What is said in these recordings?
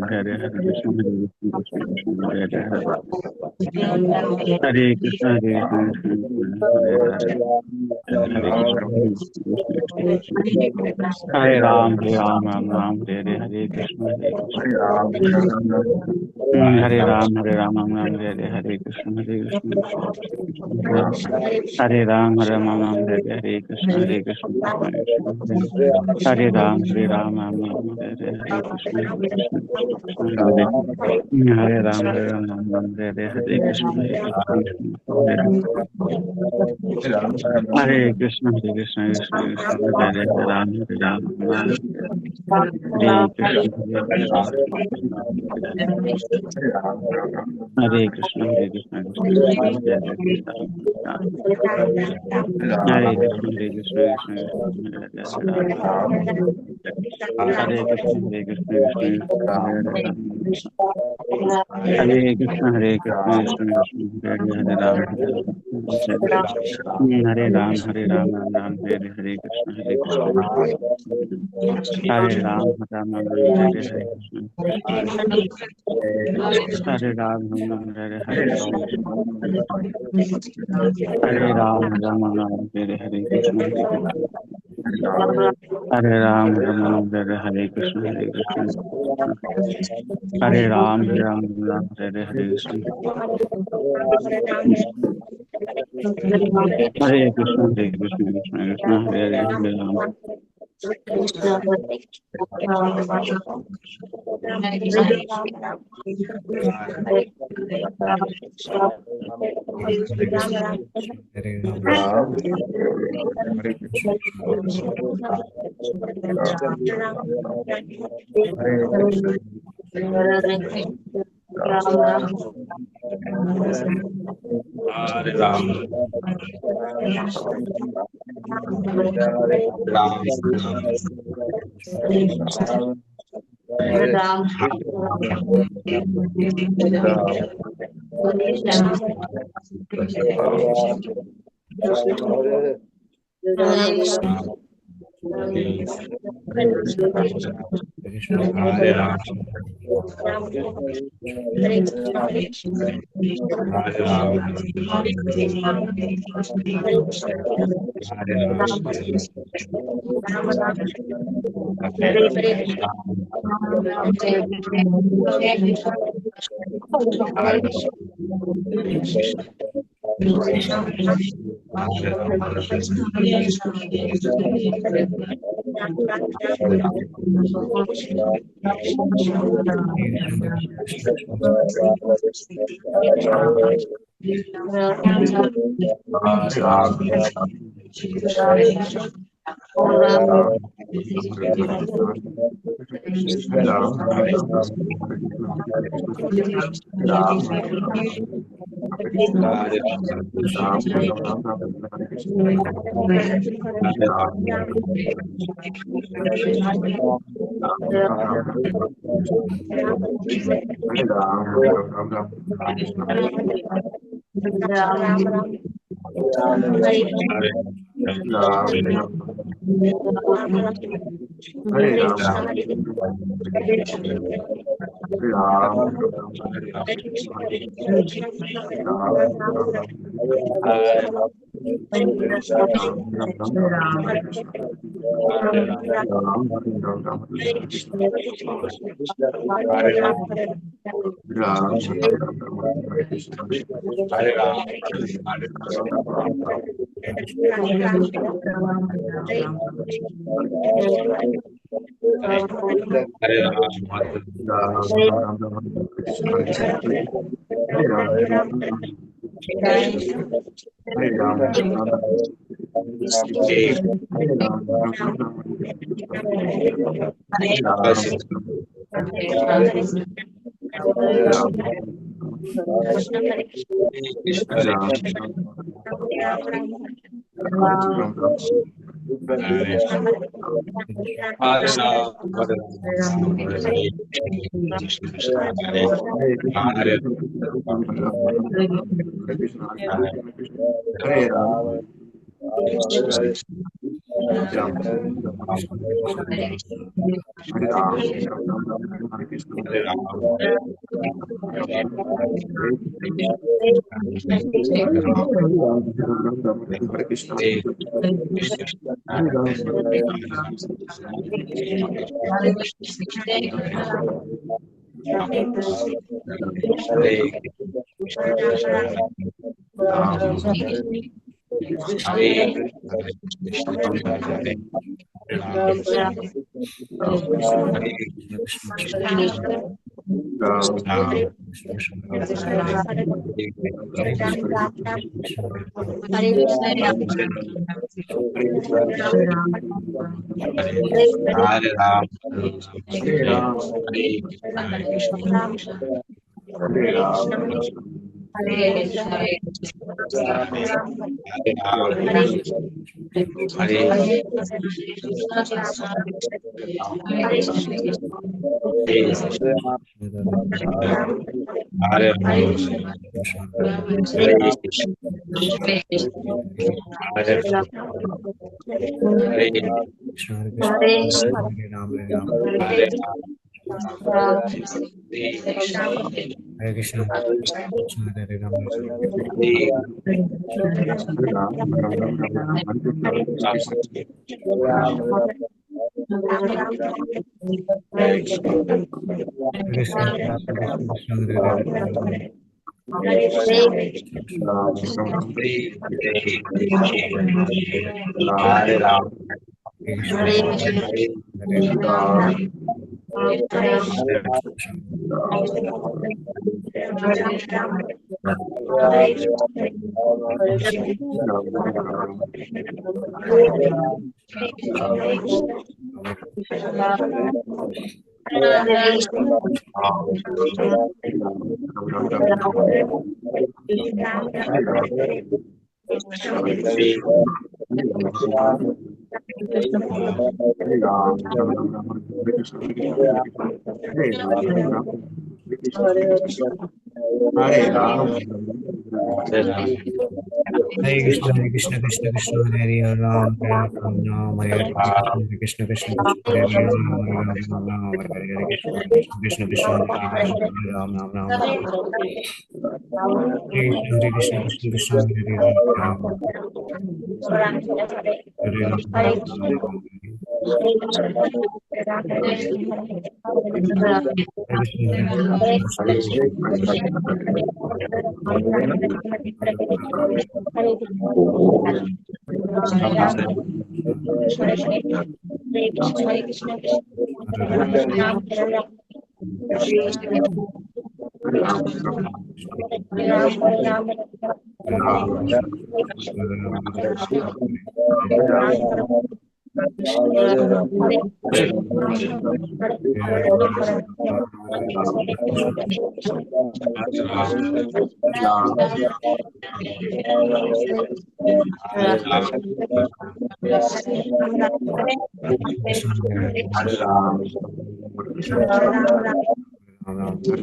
Hare Hare Krishna Krishna Krishna Hare Hare Hare Krishna Hare Hare Hare Krishna Krishna Hare Ram Ram Ram Hare Hare Krishna Hare Ram Ram Ram Hare Hare Krishna Hare Ram Ram Ram Hare Krishna Krishna Hare Ram Ram Ram Hare Hare Krishna Hare Ram Ram Ram Hare Hare Krishna Hare Krishna Krishna Krishna Hare Ram Ram Hare Krishna Hare Krishna Krishna Krishna Hare Hare Krishna Krishna Krishna Hare Krishna Krishna Krishna Hare Hare Krishna Krishna Krishna Hare Ram Hare Ram Ram Ram Hare Hare Krishna Hare Ram Ram Ram Hare Hare Krishna Hare Ram Ram Hare Hare Ram Hare Ram Ram Ram Hare Hare Krishna Hare Ram Ram Ram Hare Hare Krishna Hare Ram Ram Ram Hare Hare Krishna Hare Krishna Krishna Krishna Hare Ram Hare Krishna Krishna Krishna Hare Hare Ram Ram Hare Hare Krishna Krishna Krishna Hare Hare Ram Ram Hare Hare Krishna Krishna Hare Ram Ram Hare Krishna Krishna Krishna Hare Ram Hare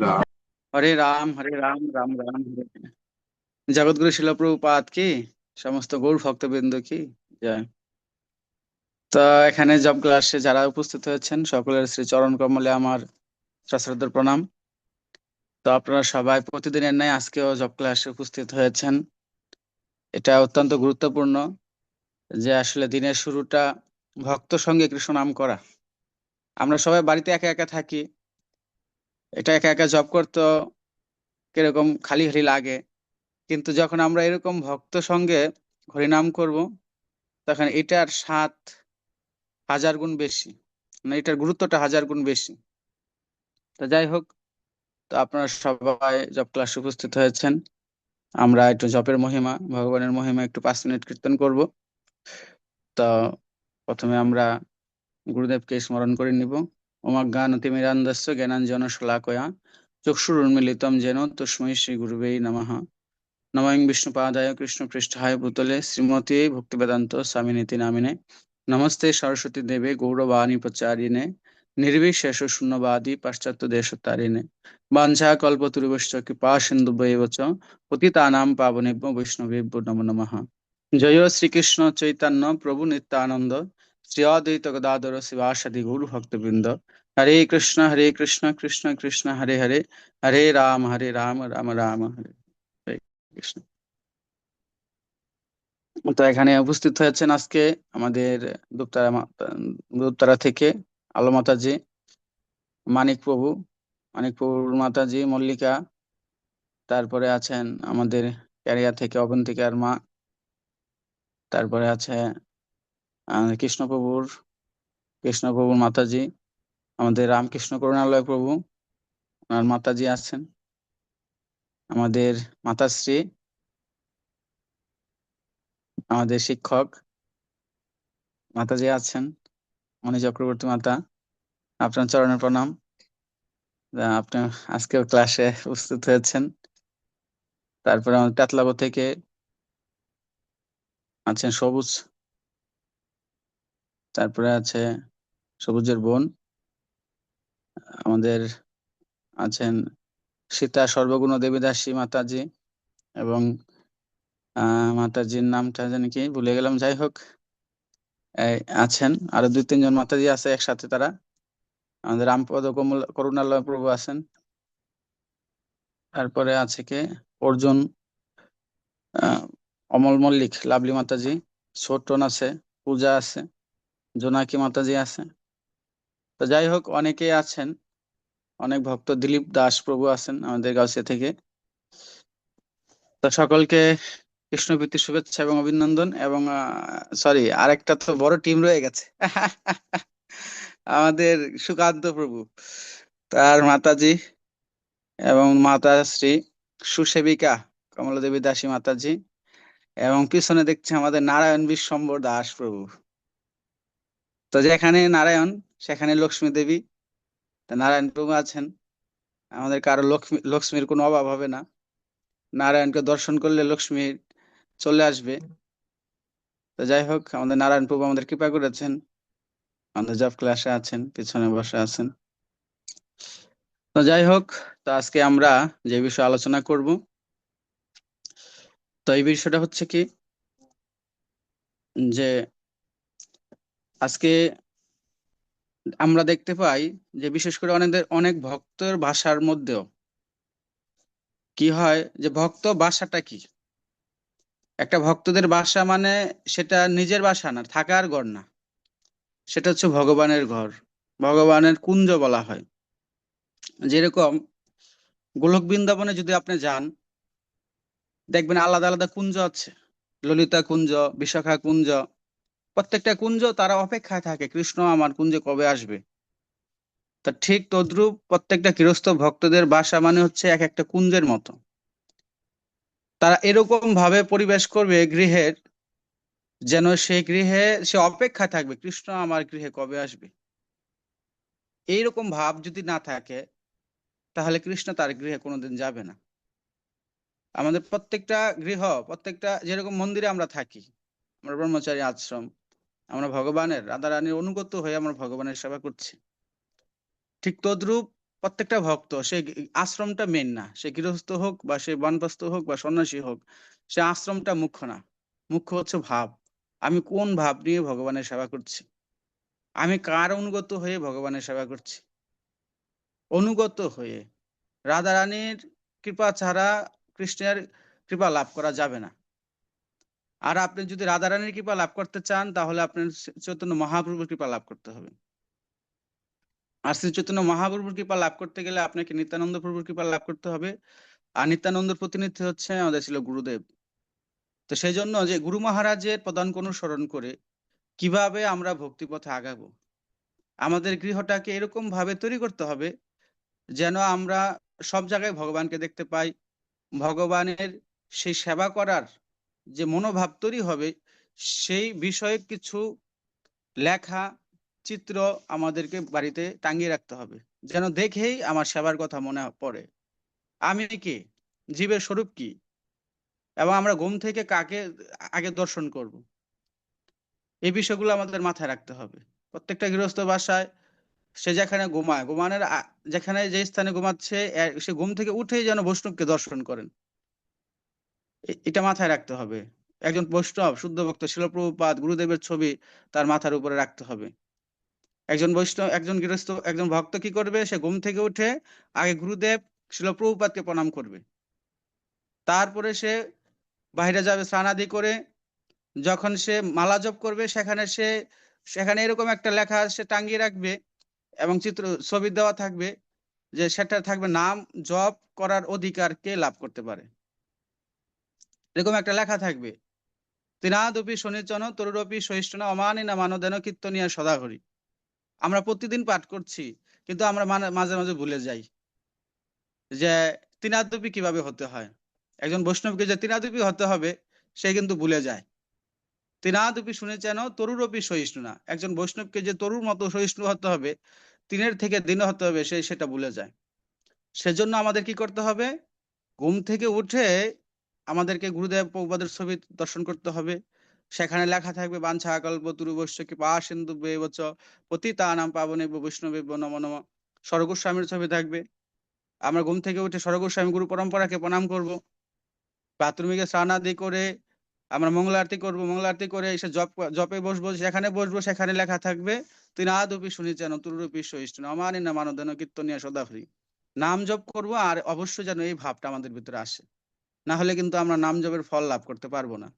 Ram হরে রাম রাম রাম হরে হরে। জগৎগুরু শিল প্রভুপাদ কি, সমস্ত গৌর ভক্তবৃন্দ কি জয়। তো এখানে job ক্লাসে যারা উপস্থিত হয়েছেন সকলের শ্রী চরণ কমলে আমার সশ্রদ্ধ প্রণাম। তো আপনারা সবাই প্রতিদিনের ন্যায় আজকেও জব ক্লাসে উপস্থিত হয়েছেন। এটা অত্যন্ত গুরুত্বপূর্ণ যে আসলে দিনের শুরুটা ভক্ত সঙ্গে কৃষ্ণ নাম করা। আমরা সবাই বাড়িতে একা একা থাকি, এটা একা একা জব করতে কিরকম খালি খালি লাগে, কিন্তু যখন আমরা এরকম ভক্ত সঙ্গে হরিনাম করব তখন এটার স্বাদ 1000 গুণ বেশি, মানে এটার গুরুত্বটা 1000 গুণ বেশি। তো যাই হোক, তো আপনারা সবাই জব ক্লাসে উপস্থিত হয়েছেন। আমরা একটু জপের মহিমা, ভগবানের মহিমা একটু 5 মিনিট কীর্তন করব। তো প্রথমে আমরা গুরুদেবকে স্মরণ করে নিব। ওমাজ্ঞানতিমিরান্ধস্য জ্ঞানাঞ্জন শলাকয়া চক্ষুরুন্মিলিতম যেন তস্मै শ্রী গুরুবে নমঃ। নমঃ বিষ্ণুপাদায় কৃষ্ণপৃষ্ঠায় ভূতলে শ্রীমতে ভক্তিবেদান্ত স্বামিনীতি নামিনে। নমস্তে সরস্বতী দেবে গৌরবাণী প্রচারিণে নির্বিশেষ শূন্যবাদী পাশ্চাত্য দেশতারিণে। বাঞ্ছা কল্পতরুভ্যশ্চ কৃপা সিন্ধুভ্যেব চ পতিতানাং পাবনেভ্যো বৈষ্ণবেভ্যো নমো নমঃ। জয় শ্রীকৃষ্ণ চৈতন্য প্রভু নিত্যানন্দ, শ্রী অদ্বৈত গদাধর শিবাসাদি গৌর ভক্তবৃন্দ। হরে কৃষ্ণ কৃষ্ণ কৃষ্ণ হরে হরে, হরে রাম রাম রাম হরে হরে। কৃষ্ণ। তো এখানে উপস্থিত হয়েছেন আজকে আমাদের দুপতারা থেকে আলো মাতাজি, মানিক প্রভু, মানিক প্রভুর মাতাজি মল্লিকা, তারপরে আছেন আমাদের ক্যারিয়া থেকে অবন্তিকার মা, তারপরে আছে কৃষ্ণপ্রভুর কৃষ্ণপ্রভুর মাতাজি, আমাদের রামকৃষ্ণ করুণালয় প্রভু, ওনার মাতাজি আছেন, আমাদের মাতাশ্রী, আমাদের শিক্ষক মাতাজি আছেন, মণি চক্রবর্তী মাতা, আপনার চরণে প্রণাম। আপনি আজকেও ক্লাসে উপস্থিত হয়েছেন। তারপরে আমাদের তেতলাব থেকে আছেন সবুজ, তারপরে আছে সবুজের বোন, আমাদের আছেন সীতা সর্বগুণ দেবীদাসী মাতাজি, এবং মাতাজির নামটা জানি কি ভুলে গেলাম, যাই হোক আছেন আরো 2-3 জন মাতাজি আছে একসাথে। তারা আমাদের রামপদ করুণালয় প্রভু আছেন, তারপরে আছে কে অর্জুন, আহ অমল মল্লিক লাভলি মাতাজি, ছোটন আছে, পূজা আছে, জোনাকি মাতাজি আছে। তো যাই হোক অনেকেই আছেন, অনেক ভক্ত, দিলীপ দাস প্রভু আছেন আমাদের গাছিয়া থেকে। তো সকলকে কৃষ্ণপ্রীতি শুভেচ্ছা এবং অভিনন্দন। এবং সরি, আরেকটা তো বড় টিম রয়ে গেছে আমাদের সুকান্ত প্রভু, তার মাতাজি এবং মাতাশ্রী সুসেবিকা কমলা দেবী দাসী মাতাজি, এবং পিছনে দেখছি আমাদের নারায়ণ বিশ্বম্বর দাস প্রভু। তো যেখানে নারায়ণ সেখানে লক্ষ্মী দেবী, তা নারায়ণ প্রভু আছেন। আমাদের কারো লক্ষ্মীর কোনো অভাব হবে না, নারায়ণকে দর্শন করলে লক্ষ্মী চলে আসবে। তো যাই হোক আমাদের নারায়ণ প্রভু আমাদের কৃপা করেছেন, আমাদের জব ক্লাসে আছেন, পিছনে বসে আছেন। তো যাই হোক, তো আজকে আমরা যে বিষয়ে আলোচনা করব, তো এই বিষয়টা হচ্ছে কি, যে আজকে আমরা দেখতে পাই যে বিশেষ করে অনেক ভক্তের ভাষার মধ্যেও কি হয়, যে ভক্ত ভাষাটা কি, একটা ভক্তদের বাসা মানে সেটা নিজের বাসা না, থাকার ঘর না, সেটা হচ্ছে ভগবানের ঘর, ভগবানের কুঞ্জ বলা হয়। যেরকম গোলক বৃন্দাবনে যদি আপনি যান, দেখবেন আলাদা আলাদা কুঞ্জ আছে, ললিতা কুঞ্জ, বিশাখা কুঞ্জ, প্রত্যেকটা কুঞ্জ তারা অপেক্ষায় থাকে কৃষ্ণ আমার কুঞ্জে কবে আসবে। তা ঠিক তদ্রূপ প্রত্যেকটা গৃহস্থ ভক্তদের বাসা মানে হচ্ছে এক একটা কুঞ্জের মতো। তারা এরকম ভাবে পরিবেশ করবে গৃহের, যেন সেই গৃহে সে অপেক্ষায় থাকবে কৃষ্ণ আমার গৃহে কবে আসবে। এইরকম ভাব যদি না থাকে, তাহলে কৃষ্ণ তার গৃহে কোনোদিন যাবে না। আমাদের প্রত্যেকটা গৃহ, প্রত্যেকটা যেরকম মন্দিরে আমরা থাকি, আমরা ব্রহ্মচারী আশ্রম, আমরা ভগবানের রাধা রানীর অনুগত হয়ে আমরা ভগবানের সেবা করছি। ঠিক তদ্রূপ প্রত্যেকটা ভক্ত, সে আশ্রমটা মেন না, সে গৃহস্থ হোক বা সে বানপ্রস্থ হোক বা সন্ন্যাসী হোক, সে আশ্রমটা মুখ্য না, মুখ্য হচ্ছে ভাব। আমি কোন ভাব নিয়ে ভগবানের সেবা করছি, আমি কার অনুগত হয়ে ভগবানের সেবা করছি। অনুগত হয়ে, রাধা রানীর কৃপা ছাড়া কৃষ্ণের কৃপা লাভ করা যাবে না। আর আপনি যদি রাধা রানীর কৃপা লাভ করতে চান, তাহলে আপনার চৈতন্য মহাপ্রভুর কৃপা লাভ করতে হবে। আর শ্রী চৈতন্য মহাপ্রভুর কৃপা লাভ করতে গেলে আপনাকে নিত্যানন্দ প্রভুর কৃপা লাভ করতে হবে। আর নিত্যানন্দের প্রতিনিধি হচ্ছে আমাদের ছিল গুরুদেব। তো সেই জন্য যে গুরু মহারাজের পদাঙ্ক অনুসরণ করে কিভাবে আমরা ভক্তি পথে আগাবো, আমাদের গৃহটাকে এরকম ভাবে তৈরি করতে হবে যেন আমরা সব জায়গায় ভগবানকে দেখতে পাই। ভগবানের সেই সেবা করার যে মনোভাব তৈরি হবে, সেই বিষয়ে কিছু লেখা, চিত্র আমাদেরকে বাড়িতে টাঙিয়ে রাখতে হবে, যেন দেখেই আমার সেবার কথা মনে পড়ে, আমি কে, জীবের স্বরূপ কি, এবং আমরা ঘুম থেকে কাকে আগে দর্শন করব। এই বিষয়গুলো আমাদের মাথায় রাখতে হবে। প্রত্যেকটা গৃহস্থ বাসায় সে যেখানে ঘুমায়, যেখানে যে স্থানে ঘুমাচ্ছে, সে ঘুম থেকে উঠেই যেন বৈষ্ণবকে দর্শন করেন। এটা মাথায় রাখতে হবে। একজন বৈষ্ণব শুদ্ধ ভক্ত শিল প্রভুপাদ গুরুদেবের ছবি তার মাথার উপরে রাখতে হবে। একজন বৈষ্ণব, একজন গৃহস্থ, একজন ভক্ত কি করবে? সে ঘুম থেকে উঠে আগে গুরুদেব শিল প্রভুপাদকে প্রণাম করবে। তারপরে সে বাইরে যাবে স্নানাদি করে। যখন সে মালা জপ করবে সেখানে এরকম একটা লেখা সে টাঙ্গিয়ে রাখবে এবং চিত্র ছবি দেওয়া থাকবে, যে সেটা থাকবে নাম জপ করার অধিকার কে লাভ করতে পারে, এরকম একটা লেখা থাকবে। তিনাদপি শনিচন তরুরপি সহিষ্ণু অমানি না মানদেন কীর্তনিয়া সদাহরি। আমরা প্রতিদিন পাঠ করছি, কিন্তু আমরা মাঝে মাঝে ভুলে যাই যে তিনাদপি কিভাবে হতে হয়। একজন বৈষ্ণবকে যে তিনাদপি হতে হবে সে কিন্তু ভুলে যায়। তিনাদপি শুনেছেন তরুরপি সহিষ্ণু না, একজন বৈষ্ণবকে যে তরুর মতো সহিষ্ণু হতে হবে, তিনের থেকে দিন হতে হবে, সে সেটা ভুলে যায়। সেজন্য আমাদের কি করতে হবে? ঘুম থেকে উঠে আমাদেরকে গুরুদেব প্রভুপাদের ছবি দর্শন করতে হবে। সেখানে লেখা থাকবে বাঞ্ছা কল্পতরুভ্যশ্চ কৃপা সিন্ধুভ্যেব চ পতিতানাং পাবনেভ্যো বৈষ্ণবেভ্যো নমো নমঃ। স্বর্গস্বামীর ছবি থাকবে। আমরা ঘুম থেকে উঠে স্বর্গস্বামী গুরু পরম্পরাকে প্রণাম করব। বাথরুমে গিয়ে স্নানাদি করে আমরা মঙ্গল আরতি করব। মঙ্গল আরতি করে এসে জপে বসবো। সেখানে লেখা থাকবে তিনাদপি শুনিছেন তুরুরপি সহিষ্ণু অমানি না মানদেন কীর্তনিয়া সদাহরি। নাম জপ করব, আর অবশ্যই যেন এই ভাবটা আমাদের ভিতরে আসে, না হলে কিন্তু আমরা নাম জপের ফল লাভ করতে পারবো না।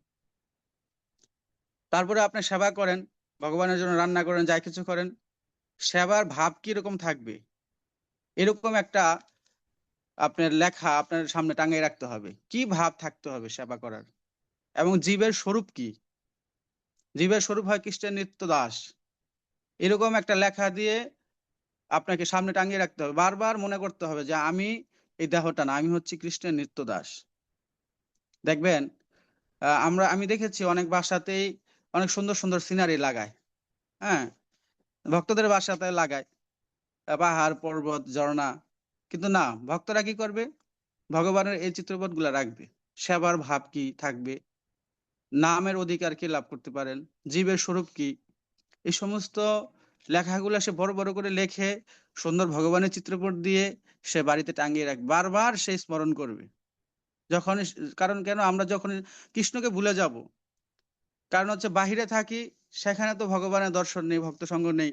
তারপরে আপনি সেবা করেন, ভগবানের জন্য রান্না করেন, যাই কিছু করেন, সেবার ভাব কি রকম থাকবে এরকম একটা আপনার লেখা আপনার সামনে টাঙিয়ে রাখতে হবে। কি ভাব থাকতে হবে সেবা করার, এবং জীবের স্বরূপ কি? জীবের স্বরূপ হয় কৃষ্ণের নিত্য দাস। এরকম একটা লেখা দিয়ে আপনাকে সামনে টাঙিয়ে রাখতে হবে। বারবার মনে করতে হবে যে আমি এই দেহটা না, আমি হচ্ছি কৃষ্ণের নিত্য দাস। দেখবেন আমি দেখেছি অনেক বাসাতেই অনেক সুন্দর সুন্দর সিনারি লাগায়। হ্যাঁ, ভক্তদের বাসাতে লাগায় পাহাড় পর্বত ঝর্ণা, কিন্তু না, ভক্তরা কি করবে? ভগবানের এই চিত্রপট গুলা রাখবে। সেবার ভাব কি থাকবে, নামের অধিকার কি লাভ করতে পারেন, জীবের স্বরূপ কি, এই সমস্ত লেখাগুলো সে বড় বড় করে লেখে সুন্দর ভগবানের চিত্রপট দিয়ে সে বাড়িতে টাঙিয়ে রাখবে। বারবার সে স্মরণ করবে। যখন কারণ কেন আমরা যখন কৃষ্ণকে ভুলে যাব, কারণ হচ্ছে বাহিরে থাকি, সেখানে তো ভগবানের দর্শন নেই, ভক্ত সঙ্গ নেই।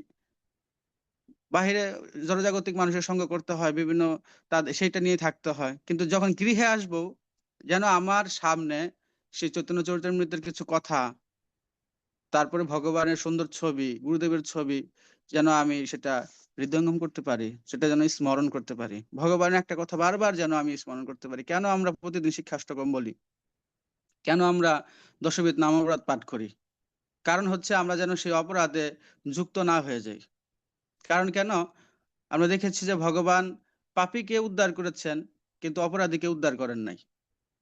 বাহিরে জনজাগতিক মানুষের সঙ্গ করতে হয়, বিভিন্ন তাদের সেইটা নিয়ে থাকতে হয়। কিন্তু যখন গৃহে আসব, যেন আমার সামনে সেই চৈতন্য চরিতামৃতের কিছু কথা, তারপরে ভগবানের সুন্দর ছবি, গুরুদেবের ছবি, যেন আমি সেটা হৃদয়ঙ্গম করতে পারি, সেটা যেন স্মরণ করতে পারি। ভগবানের একটা কথা বারবার যেন আমি স্মরণ করতে পারি। কেন আমরা প্রতিদিন শিক্ষাষ্টকম বলি? কেন আমরা দশবিধ নামাবৃত পাঠ করি? কারণ হচ্ছে আমরা যেন সেই অপরাধে যুক্ত না হয়ে যাই। কারণ কেন? আমরা দেখেছি যে ভগবান পাপীকে উদ্ধার করেছেন, কিন্তু অপরাধীকে উদ্ধার করেন নাই।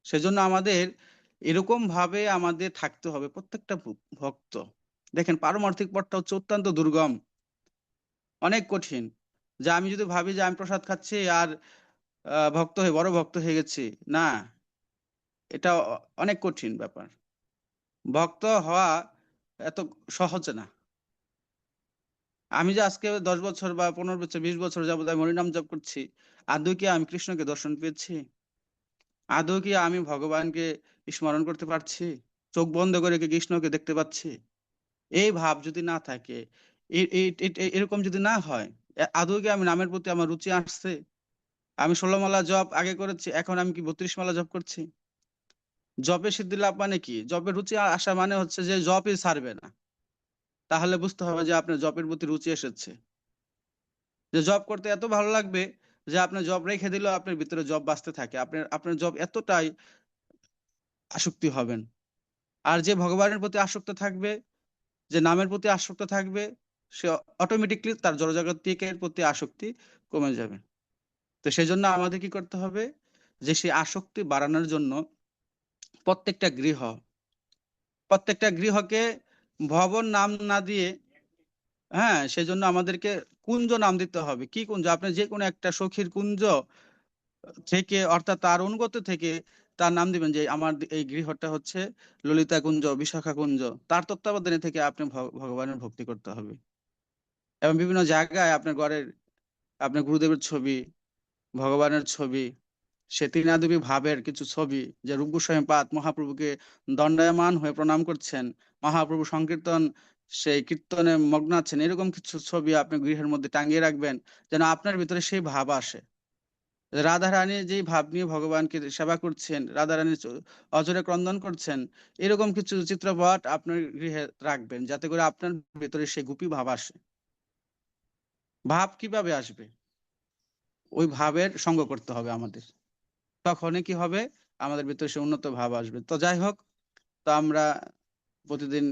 সেজন্য আমাদের এরকম ভাবে আমাদের থাকতে হবে প্রত্যেকটা ভক্ত। দেখেন, পারমার্থিক পথটা হচ্ছে অত্যন্ত দুর্গম, অনেক কঠিন। যে আমি যদি ভাবি যে আমি প্রসাদ খাচ্ছি আর ভক্ত হয়ে বড় ভক্ত হয়ে গেছি, না, এটা অনেক কঠিন ব্যাপার। ভক্ত হওয়া এত সহজ না। আমি যে আজকে 10 বছর বা 15 বছর 20 বছর যাবত আমি হরিনাম জপ করছি, আদৌ কি আমি কৃষ্ণকে দর্শন পেয়েছি? আদৌ কি আমি ভগবানকে স্মরণ করতে পারছি? চোখ বন্ধ করে কি কৃষ্ণকে দেখতে পাচ্ছি? এই ভাব যদি না থাকে, এরকম যদি না হয়, আদৌ কি আমি নামের প্রতি আমার রুচি আসছে? আমি 16 মালা জপ আগে করেছি, এখন আমি কি 32 মালা জপ করছি? জপে সিদ্ধি লাভ মানে কি? জপে রুচি আসা মানে হচ্ছে যে জপই ছাড়বে না। তাহলে বুঝতে হবে যে আপনার জপের প্রতি রুচি এসেছে, যে জব করতে এত ভালো লাগবে যে আপনি জব রেখে দিলেও আপনার ভিতরে জব বাঁচতে থাকে, আপনার আপনার জব এতটাই আসক্তি হবেন। আর যে ভগবানের প্রতি আসক্ত থাকবে, যে নামের প্রতি আসক্ত থাকবে, সে অটোমেটিকলি তার জড়জাগতিকের প্রতি আসক্তি কমে যাবে। তো সেই জন্য আমাদের কি করতে হবে? যে সেই আসক্তি বাড়ানোর জন্য প্রত্যেকটা গৃহ, প্রত্যেকটা গৃহকে ভবন নাম না দিয়ে, হ্যাঁ, সেজন্য আমাদেরকে কুঞ্জ নাম দিতে হবে। কি কুঞ্জ? আপনি যে কোনো একটা সখীর কুঞ্জ থেকে, অর্থাৎ তার অনুগত থেকে তার নাম দিবেন, যে আমার এই গৃহটা হচ্ছে ললিতা কুঞ্জ, বিশাখা কুঞ্জ। তার তত্ত্বাবধানে থেকে আপনি ভগবানের ভক্তি করতে হবে। এবং বিভিন্ন জায়গায় আপনার ঘরের, আপনার গুরুদেবের ছবি, ভগবানের ছবি, সে ত্রিনাদবী ভাবের কিছু ছবি, যে রূপ গোস্বামী পাদ মহাপ্রভুকে দণ্ডায়মান হয়ে প্রণাম করছেন, মহাপ্রভু সংকীর্তন সেই কীর্তনে মগ্ন আছেন, এরকম কিছু ছবি আপনি গৃহের মধ্যে টাঙিয়ে রাখবেন, যেন আপনার ভিতরে সেই ভাব আসে। রাধা রানী যেই ভাব নিয়ে ভগবানকে সেবা করছেন, রাধা রানী অজরে ক্রন্দন করছেন, এরকম কিছু চিত্রপট আপনার গৃহে রাখবেন, যাতে করে আপনার ভিতরে সেই গোপী ভাব আসে। ভাব কিভাবে আসবে? ওই ভাবের সঙ্গ করতে হবে আমাদের, তখনই কি হবে, আমাদের ভিতরে সে উন্নত ভাব আসবে। তো যাই হোক, তো আমরা প্রতিদিন